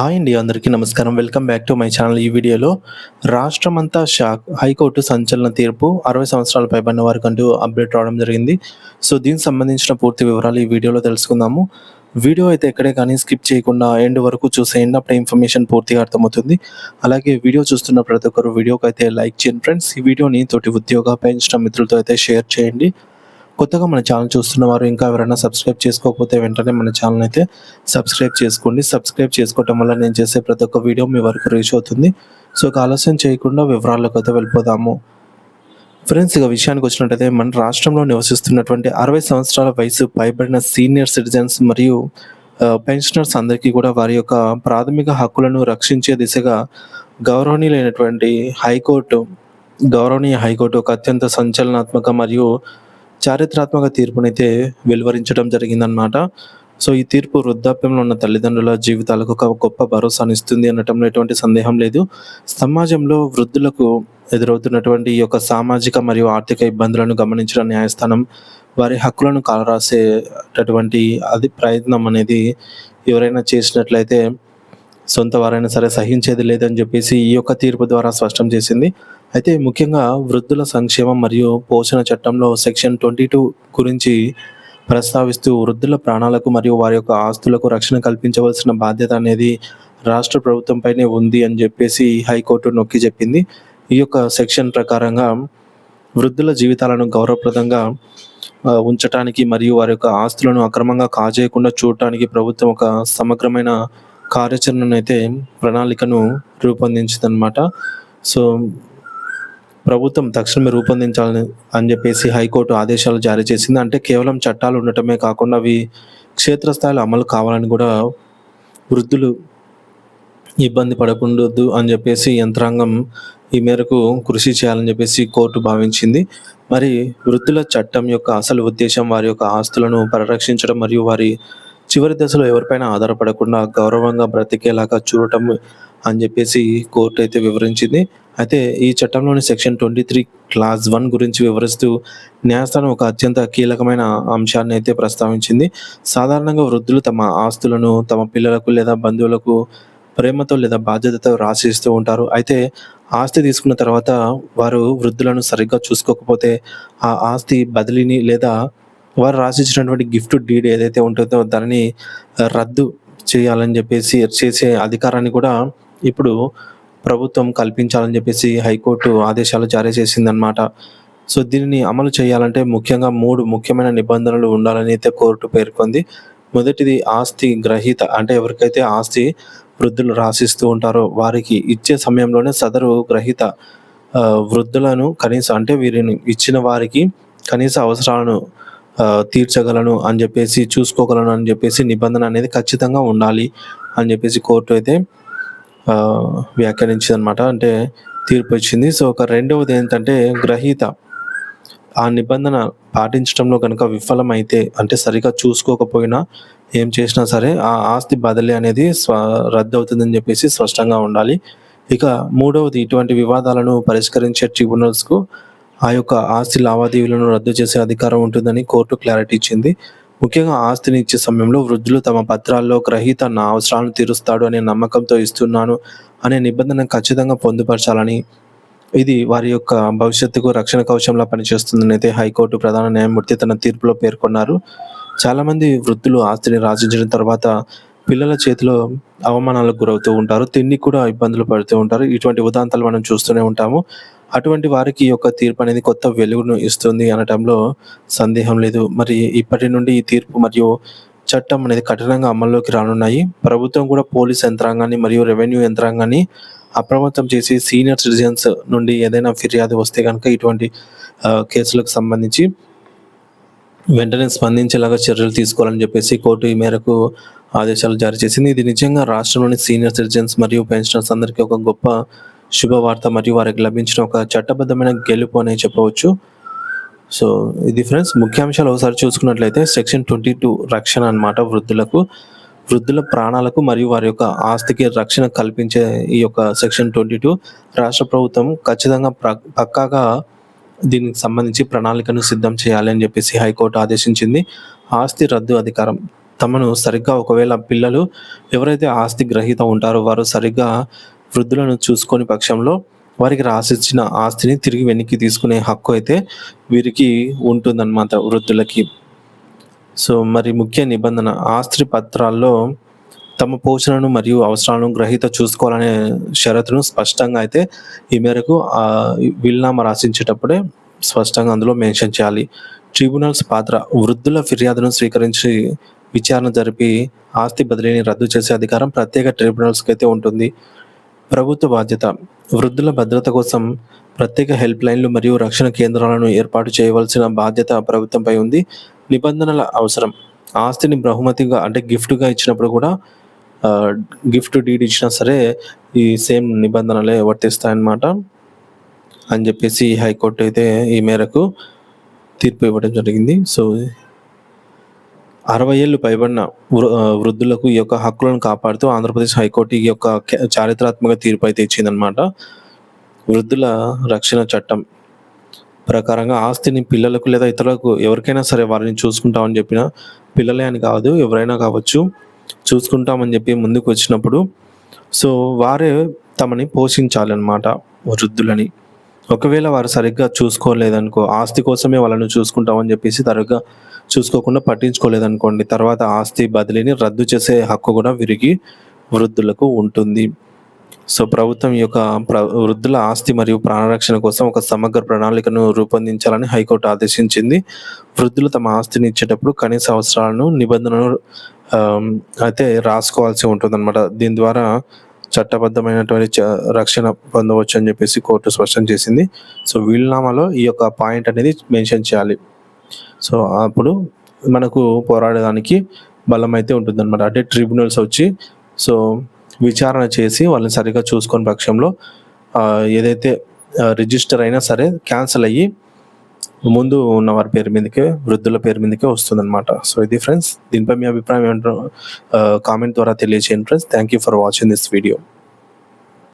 Hi అండి, అందరికీ నమస్కారం. Welcome back to my channel. ఈ వీడియోలో రాష్ట్రమంతా షాక్. హైకోర్టు సంచలన తీర్పు. 60 సంవత్సరాలు పైబడిన వారికంటూ అప్డేట్ రావడం జరిగింది. సో దీనికి సంబంధించిన పూర్తి వివరాలు ఈ వీడియోలో తెలుసుకుందాము. వీడియో అయితే ఎక్కడే కానీ స్కిప్ చేయకుండా ఎండ్ వరకు చూసేయండి. అప్పుడే ఇన్ఫర్మేషన్ పూర్తిగా అర్థమవుతుంది. అలాగే వీడియో చూస్తున్న ప్రతి ఒక్కరు వీడియోకి అయితే లైక్ చేయండి ఫ్రెండ్స్. ఈ వీడియోని తోటి ఉద్యోగ పెన్షన్ మిత్రులతో అయితే షేర్ చేయండి. కొత్తగా మన ఛానల్ చూస్తున్న వారు ఇంకా ఎవరైనా సబ్స్క్రైబ్ చేసుకోకపోతే వెంటనే మన ఛానల్ అయితే సబ్స్క్రైబ్ చేసుకోండి. సబ్స్క్రైబ్ చేసుకోవటం వల్ల నేను చేసే ప్రతి ఒక్క వీడియో మీ వరకు రీచ్ అవుతుంది. సో ఆలస్యం చేయకుండా వివరాల్లోకి అయితే వెళ్ళిపోదాము. ఫ్రెండ్స్, ఇక విషయానికి వచ్చినట్టయితే మన రాష్ట్రంలో నివసిస్తున్నటువంటి 60 సంవత్సరాల వయసు పైబడిన సీనియర్ సిటిజన్స్ మరియు పెన్షనర్స్ అందరికీ కూడా వారి యొక్క ప్రాథమిక హక్కులను రక్షించే దిశగా గౌరవనీయులైనటువంటి గౌరవనీయ హైకోర్టు ఒక అత్యంత సంచలనాత్మక మరియు చారిత్రాత్మక తీర్పునైతే వెలువరించడం జరిగిందనమాట. సో ఈ తీర్పు వృద్ధాప్యంలో ఉన్న తల్లిదండ్రుల జీవితాలకు ఒక గొప్ప భరోసానిస్తుంది అనటంలో ఎటువంటి సందేహం లేదు. సమాజంలో వృద్ధులకు ఎదురవుతున్నటువంటి ఈ యొక్క సామాజిక మరియు ఆర్థిక ఇబ్బందులను గమనించిన న్యాయస్థానం వారి హక్కులను కాలరాసేటటువంటి ప్రయత్నం అనేది ఎవరైనా చేసినట్లయితే సొంత వారైనా సరే సహించేది లేదని చెప్పేసి ఈ యొక్క తీర్పు ద్వారా స్పష్టం చేసింది. అయితే ముఖ్యంగా వృద్ధుల సంక్షేమం మరియు పోషణ చట్టంలో సెక్షన్ 22 గురించి ప్రస్తావిస్తూ వృద్ధుల ప్రాణాలకు మరియు వారి యొక్క ఆస్తులకు రక్షణ కల్పించవలసిన బాధ్యత అనేది రాష్ట్ర ప్రభుత్వంపైనే ఉంది అని చెప్పేసి హైకోర్టు నొక్కి చెప్పింది. ఈ యొక్క సెక్షన్ ప్రకారంగా వృద్ధుల జీవితాలను గౌరవప్రదంగా ఉంచటానికి మరియు వారి యొక్క ఆస్తులను అక్రమంగా కాజేయకుండా చూడటానికి ప్రభుత్వం ఒక సమగ్రమైన కార్యాచరణను అయితే ప్రణాళికను రూపొందించిందనమాట. సో ప్రభుత్వం తక్షణమే రూపొందించాలని అని చెప్పేసి హైకోర్టు ఆదేశాలు జారీ చేసింది. అంటే కేవలం చట్టాలు ఉండటమే కాకుండా అవి క్షేత్రస్థాయిలో అమలు కావాలని కూడా వృద్ధులు ఇబ్బంది పడకూడదు అని చెప్పేసి యంత్రాంగం ఈ మేరకు కృషి చేయాలని చెప్పేసి కోర్టు భావించింది. మరి వృద్ధుల చట్టం యొక్క అసలు ఉద్దేశం వారి యొక్క ఆస్తులను పరిరక్షించడం మరియు వారి చివరి దశలో ఎవరిపైన ఆధారపడకుండా గౌరవంగా బ్రతికేలాగా చూడటం అని చెప్పేసి కోర్టు అయితే వివరించింది. అయితే ఈ చట్టంలోని సెక్షన్ 23 క్లాస్ 1 గురించి వివరిస్తూ న్యాయస్థానం ఒక అత్యంత కీలకమైన అంశాన్ని అయితే ప్రస్తావించింది. సాధారణంగా వృద్ధులు తమ ఆస్తులను తమ పిల్లలకు లేదా బంధువులకు ప్రేమతో లేదా బాధ్యతతో రాసిస్తూ ఉంటారు. అయితే ఆస్తి తీసుకున్న తర్వాత వారు వృద్ధులను సరిగ్గా చూసుకోకపోతే ఆ ఆస్తి బదిలీని లేదా వారు రాసిచ్చినటువంటి గిఫ్ట్ డీడ్ ఏదైతే ఉంటుందో దానిని రద్దు చేయాలని చెప్పేసి చేసే అధికారాన్ని కూడా ఇప్పుడు ప్రభుత్వం కల్పించాలని చెప్పేసి హైకోర్టు ఆదేశాలు జారీ చేసిందనమాట. సో దీనిని అమలు చేయాలంటే ముఖ్యంగా 3 ముఖ్యమైన నిబంధనలు ఉండాలని అయితే కోర్టు పేర్కొంది. మొదటిది ఆస్తి గ్రహీత, అంటే ఎవరికైతే ఆస్తి వృద్ధులు రాసిస్తూ ఉంటారో వారికి ఇచ్చే సమయంలోనే సదరు గ్రహీత వృద్ధులను కనీసం అంటే వీరిని ఇచ్చిన వారికి కనీస అవసరాలను తీర్చగలను అని చెప్పేసి చూసుకోగలను అని చెప్పేసి నిబంధన అనేది ఖచ్చితంగా ఉండాలి అని చెప్పేసి కోర్టు అయితే వ్యాఖ్యానించింది అనమాట. అంటే తీర్పు ఇచ్చింది. సో ఒక రెండవది ఏంటంటే గ్రహీత ఆ నిబంధన పాటించడంలో కనుక విఫలమైతే, అంటే సరిగా చూసుకోకపోయినా ఏం చేసినా సరే ఆ ఆస్తి బదిలీ అనేది రద్దు అవుతుందని చెప్పేసి స్పష్టంగా ఉండాలి. ఇక మూడవది, ఇటువంటి వివాదాలను పరిష్కరించే ట్రిబ్యునల్స్కు ఆ యొక్క ఆస్తి లావాదేవీలను రద్దు చేసే అధికారం ఉంటుందని కోర్టు క్లారిటీ ఇచ్చింది. ముఖ్యంగా ఆస్తిని ఇచ్చే సమయంలో వృద్ధులు తమ పత్రాల్లో గ్రహీత నా అవసరాలను తీరుస్తాడు అనే నమ్మకంతో ఇస్తున్నాను అనే నిబంధన ఖచ్చితంగా పొందుపరచాలని, ఇది వారి యొక్క భవిష్యత్తుకు రక్షణ కవచంలా పనిచేస్తుందని అయితే హైకోర్టు ప్రధాన న్యాయమూర్తి తన తీర్పులో పేర్కొన్నారు. చాలామంది వృద్ధులు ఆస్తిని రాసించిన తర్వాత పిల్లల చేతిలో అవమానాలకు గురవుతూ ఉంటారు, తిండి కూడా ఇబ్బందులు పడుతూ ఉంటారు. ఇటువంటి ఉదాంతాలు మనం చూస్తూనే ఉంటాము. అటువంటి వారికి ఈ యొక్క తీర్పు అనేది కొత్త వెలుగును ఇస్తుంది అనటంలో సందేహం లేదు. మరి ఇప్పటి నుండి ఈ తీర్పు మరియు చట్టం అనేది కఠినంగా అమల్లోకి రానున్నాయి. ప్రభుత్వం కూడా పోలీస్ యంత్రాంగాన్ని మరియు రెవెన్యూ యంత్రాంగాన్ని అప్రమత్తం చేసి సీనియర్ సిటిజన్స్ నుండి ఏదైనా ఫిర్యాదు వస్తే కనుక ఇటువంటి కేసులకు సంబంధించి వెంటనే స్పందించేలాగా చర్యలు తీసుకోవాలని చెప్పేసి కోర్టు ఈ మేరకు ఆదేశాలు జారీ చేసింది. ఇది నిజంగా రాష్ట్రంలోని సీనియర్ సిటిజన్స్ మరియు పెన్షనర్స్ అందరికీ ఒక గొప్ప శుభవార్త మరియు వారికి లభించిన ఒక చట్టబద్ధమైన గెలుపు అనే చెప్పవచ్చు. సో ఇది ఫ్రెండ్స్, ముఖ్యాంశాలు ఒకసారి చూసుకున్నట్లయితే సెక్షన్ 22 రక్షణ అన్నమాట. వృద్ధుల ప్రాణాలకు మరియు వారి యొక్క ఆస్తికి రక్షణ కల్పించే ఈ యొక్క సెక్షన్ 22 రాష్ట్ర ప్రభుత్వం ఖచ్చితంగా పక్కాగా దీనికి సంబంధించి ప్రణాళికను సిద్ధం చేయాలి అని చెప్పేసి హైకోర్టు ఆదేశించింది. ఆస్తి రద్దు అధికారం తమను సరిగ్గా ఒకవేళ పిల్లలు ఎవరైతే ఆస్తి గ్రహీత ఉంటారో వారు సరిగ్గా వృద్ధులను చూసుకోని పక్షంలో వారికి రాసిచ్చిన ఆస్తిని తిరిగి వెనక్కి తీసుకునే హక్కు అయితే వీరికి ఉంటుందన్నమాట వృద్ధులకి. సో మరి ముఖ్య నిబంధన ఆస్తి పత్రాల్లో తమ పోషణను మరియు అవసరాలను గ్రహీత చూసుకోవాలనే షరతును స్పష్టంగా అయితే ఈ మేరకు వీలునామా రాసించేటప్పుడే స్పష్టంగా అందులో మెన్షన్ చేయాలి. ట్రిబ్యునల్స్ పాత్ర వృద్ధుల ఫిర్యాదును స్వీకరించి విచారణ జరిపి ఆస్తి బదిలీని రద్దు చేసే అధికారం ప్రత్యేక ట్రిబ్యునల్స్కి అయితే ఉంటుంది. ప్రభుత్వ బాధ్యత వృద్ధుల భద్రత కోసం ప్రత్యేక హెల్ప్ లైన్లు మరియు రక్షణ కేంద్రాలను ఏర్పాటు చేయవలసిన బాధ్యత ప్రభుత్వంపై ఉంది. నిబంధనల అవసరం ఆస్తిని బహుమతిగా అంటే గిఫ్ట్గా ఇచ్చినప్పుడు కూడా గిఫ్ట్ డీడ్ ఇచ్చినా సరే ఈ సేమ్ నిబంధనలే వర్తిస్తాయన్నమాట అని చెప్పేసి హైకోర్టు అయితే ఈ మేరకు తీర్పు ఇవ్వడం జరిగింది. సో 60 ఏళ్ళు పైబడిన వృద్ధులకు ఈ యొక్క హక్కులను కాపాడుతూ ఆంధ్రప్రదేశ్ హైకోర్టు ఈ యొక్క చారిత్రాత్మక తీర్పు అయితే ఇచ్చిందనమాట. వృద్ధుల రక్షణ చట్టం ప్రకారంగా ఆస్తిని పిల్లలకు లేదా ఇతరులకు ఎవరికైనా సరే వారిని చూసుకుంటామని చెప్పిన పిల్లలే అని కాదు, ఎవరైనా కావచ్చు, చూసుకుంటామని చెప్పి ముందుకు వచ్చినప్పుడు సో వారే తమని పోషించాలన్నమాట వృద్ధులని. ఒకవేళ వారు సరిగ్గా చూసుకోలేదనుకో, ఆస్తి కోసమే వాళ్ళని చూసుకుంటామని చెప్పేసి సరిగ్గా చూసుకోకుండా పట్టించుకోలేదనుకోండి, తర్వాత ఆస్తి బదిలీని రద్దు చేసే హక్కు కూడా వీరికి వృద్ధులకు ఉంటుంది. సో ప్రభుత్వం ఈ యొక్క వృద్ధుల ఆస్తి మరియు ప్రాణరక్షణ కోసం ఒక సమగ్ర ప్రణాళికను రూపొందించాలని హైకోర్టు ఆదేశించింది. వృద్ధులు తమ ఆస్తిని ఇచ్చేటప్పుడు కనీస అవసరాలను నిబంధనలు అయితే రాసుకోవాల్సి ఉంటుందన్నమాట. దీని ద్వారా చట్టబద్ధమైనటువంటి రక్షణ పొందవచ్చు అని చెప్పేసి కోర్టు స్పష్టం చేసింది. సో వీలునామాలో ఈ యొక్క పాయింట్ అనేది మెన్షన్ చేయాలి. సో అప్పుడు మనకు పోరాడడానికి బలం అయితే ఉంటుందన్నమాట. అంటే ట్రిబ్యునల్స్ వచ్చి సో విచారణ చేసి వాళ్ళని సరిగ్గా చూసుకొని పక్షంలో ఏదైతే రిజిస్టర్ అయినా సరే క్యాన్సిల్ అయ్యి ముందు ఉన్న వారి పేరు మీదకే, వృద్ధుల పేరు మీదకే వస్తుందన్నమాట. సో ఇది ఫ్రెండ్స్, దీనిపై మీ అభిప్రాయం ఏంటో కామెంట్ ద్వారా తెలియజేయండి friends. Thank you for watching this video.